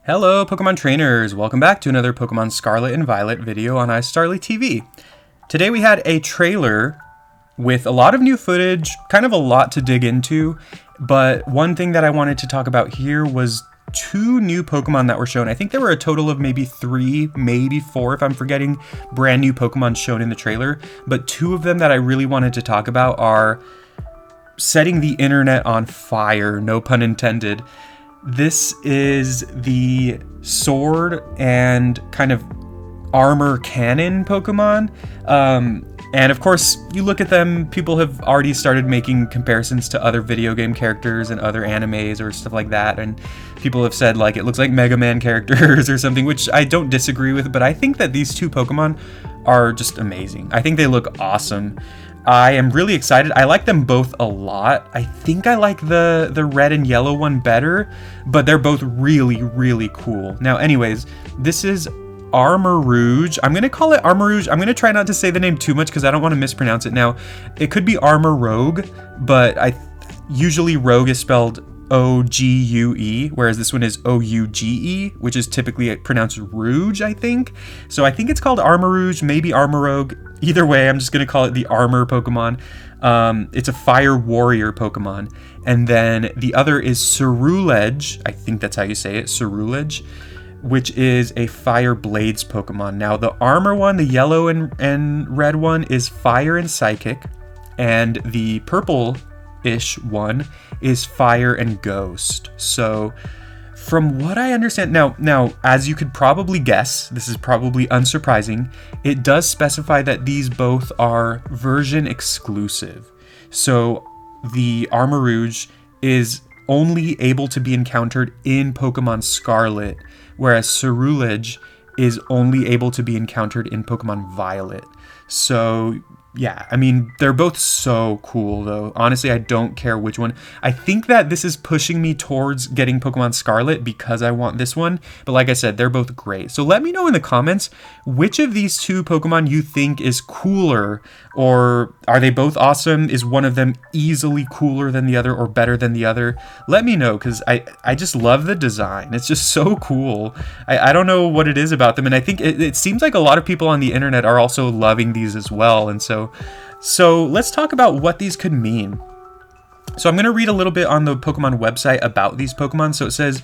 Hello Pokemon trainers, welcome back to another Pokemon Scarlet and Violet video on iStarly TV. Today we had a trailer with a lot of new footage, kind of a lot to dig into, but one thing that I wanted to talk about here was two new Pokemon that were shown. I think there were a total of maybe 3, maybe 4 if I'm forgetting, brand new Pokemon shown in the trailer, but two of them that I really wanted to talk about are setting the internet on fire, no pun intended. This is the sword and kind of armor cannon Pokemon. And of course, you look at them, people have already started making comparisons to other video game characters and other animes or stuff like that. And people have said like, it looks like Mega Man characters or something, which I don't disagree with, but I think that these two Pokemon are just amazing. I think they look awesome. I am really excited. I like them both a lot. I think I like the red and yellow one better, but they're both really, really cool. Now, anyways, this is Armarouge. I'm going to call it Armarouge. I'm going to try not to say the name too much because I don't want to mispronounce it. Now, it could be Armarouge, but usually Rogue is spelled O-G-U-E, whereas this one is O-U-G-E, which is typically pronounced Rouge, I think. So I think it's called Armarouge, maybe Armarouge. Either way, I'm just going to call it the Armor Pokemon. It's a Fire Warrior Pokemon. And then the other is Ceruledge, I think that's how you say it, Ceruledge, which is a Fire Blades Pokemon. Now, the Armor one, the yellow and red one, is Fire and Psychic. And the purple-ish one is Fire and Ghost. So from what I understand, now, as you could probably guess, this is probably unsurprising, it does specify that these both are version exclusive. So the Armarouge is only able to be encountered in Pokemon Scarlet, whereas Ceruledge is only able to be encountered in Pokemon Violet. So yeah, I mean, they're both so cool, though. Honestly, I don't care which one. I think that this is pushing me towards getting Pokemon Scarlet because I want this one. But like I said, they're both great. So let me know in the comments which of these two Pokemon you think is cooler. Or are they both awesome? Is one of them easily cooler than the other or better than the other? Let me know, because I just love the design. It's just so cool. I don't know what it is about them. And I think it seems like a lot of people on the internet are also loving these as well. And so let's talk about what these could mean. So I'm going to read a little bit on the Pokemon website about these Pokemon. So it says,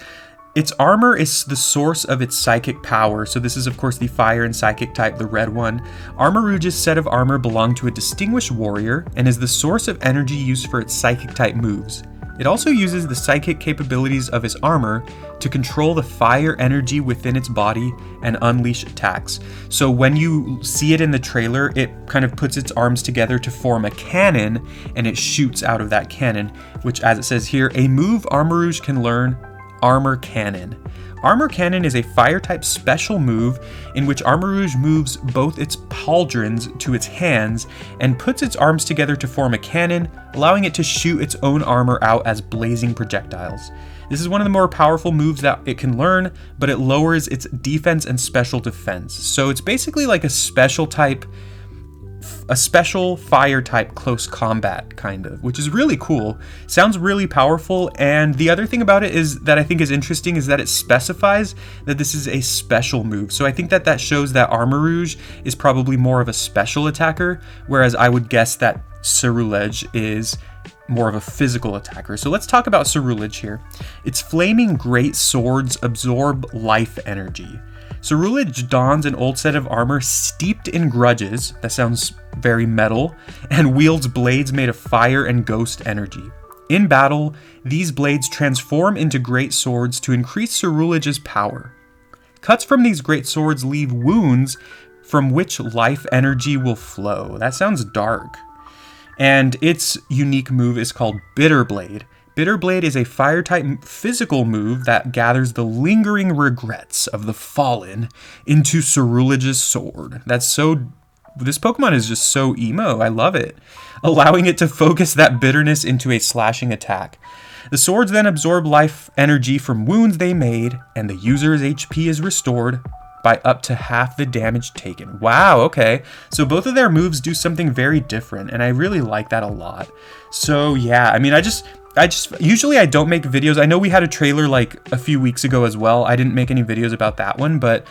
its armor is the source of its psychic power. So this is, of course, the fire and psychic type, the red one. Armarouge's set of armor belonged to a distinguished warrior and is the source of energy used for its psychic type moves. It also uses the psychic capabilities of its armor to control the fire energy within its body and unleash attacks. So when you see it in the trailer, it kind of puts its arms together to form a cannon, and it shoots out of that cannon, which, as it says here, a move Armarouge can learn, Armor Cannon. Armor Cannon is a fire-type special move in which Armarouge moves both its pauldrons to its hands and puts its arms together to form a cannon, allowing it to shoot its own armor out as blazing projectiles. This is one of the more powerful moves that it can learn, but it lowers its defense and special defense. So it's basically like a special fire type close combat kind of, which is really cool. Sounds really powerful. And the other thing about it is that I think is interesting is that it specifies that this is a special move. So I think that shows that Armarouge is probably more of a special attacker, whereas I would guess that Ceruledge is more of a physical attacker. So let's talk about Ceruledge here. Its flaming great swords absorb life energy. Ceruledge dons an old set of armor steeped in grudges, that sounds very metal, and wields blades made of fire and ghost energy. In battle, these blades transform into great swords to increase Ceruledge's power. Cuts from these great swords leave wounds from which life energy will flow. That sounds dark. And its unique move is called Bitter Blade. Bitter Blade is a fire-type physical move that gathers the lingering regrets of the fallen into Ceruledge's sword. This Pokemon is just so emo. I love it. Allowing it to focus that bitterness into a slashing attack. The swords then absorb life energy from wounds they made, and the user's HP is restored by up to half the damage taken. Wow, okay. So both of their moves do something very different, and I really like that a lot. So yeah, I mean, usually I don't make videos. I know we had a trailer like a few weeks ago as well. I didn't make any videos about that one, but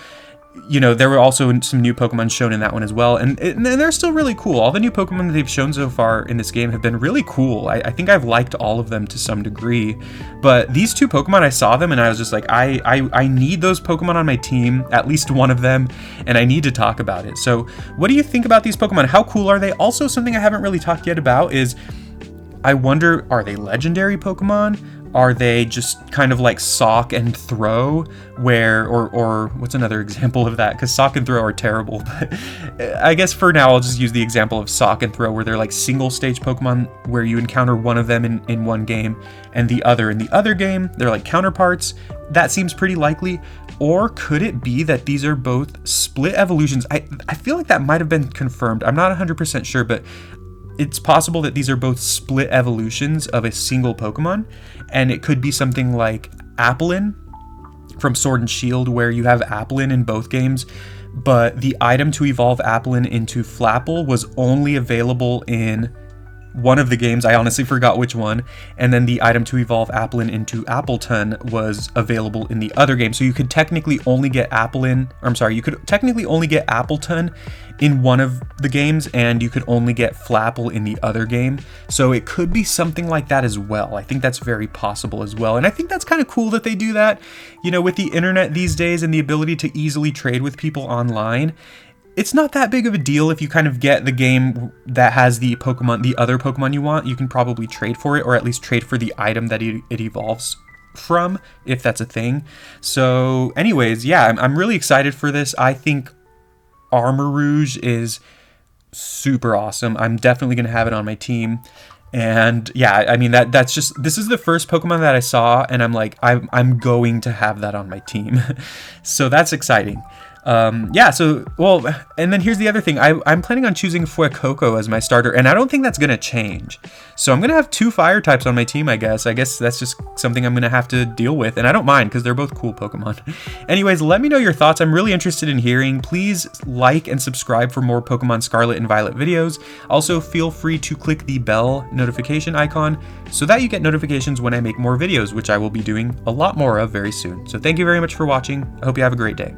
you know, there were also some new Pokemon shown in that one as well, and they're still really cool. All the new Pokemon that they've shown so far in this game have been really cool. I think I've liked all of them to some degree, but these two Pokemon, I saw them and I was just like, I need those Pokemon on my team, at least one of them, and I need to talk about it. So what do you think about these Pokemon? How cool are they? Also, something I haven't really talked yet about is, I wonder, are they legendary Pokemon? Are they just kind of like Sock and Throw, where, or what's another example of that? Because Sock and Throw are terrible, but I guess for now I'll just use the example of Sock and Throw, where they're like single stage Pokemon where you encounter one of them in one game and the other in the other game. They're like counterparts. That seems pretty likely. Or could it be that these are both split evolutions? I feel like that might have been confirmed. I'm not 100% sure, but it's possible that these are both split evolutions of a single Pokemon, and it could be something like Applin from Sword and Shield, where you have Applin in both games, but the item to evolve Applin into Flapple was only available in one of the games. I honestly forgot which one. And then the item to evolve Applin into Appleton was available in the other game. So you could technically only get you could technically only get Appleton in one of the games, and you could only get Flapple in the other game. So it could be something like that as well. I think that's very possible as well. And I think that's kind of cool that they do that. You know, with the internet these days and the ability to easily trade with people online, it's not that big of a deal if you kind of get the game that has the other Pokemon you want. You can probably trade for it, or at least trade for the item that it evolves from, if that's a thing. So anyways, yeah, I'm really excited for this. I think Armarouge is super awesome. I'm definitely going to have it on my team. And yeah, I mean, this is the first Pokemon that I saw, and I'm like, I'm going to have that on my team. So that's exciting. Yeah, so, well, and then here's the other thing. I'm planning on choosing Fuecoco as my starter, and I don't think that's going to change. So I'm going to have 2 fire types on my team, I guess. I guess that's just something I'm going to have to deal with, and I don't mind because they're both cool Pokemon. Anyways, let me know your thoughts. I'm really interested in hearing. Please like and subscribe for more Pokemon Scarlet and Violet videos. Also, feel free to click the bell notification icon so that you get notifications when I make more videos, which I will be doing a lot more of very soon. So thank you very much for watching. I hope you have a great day.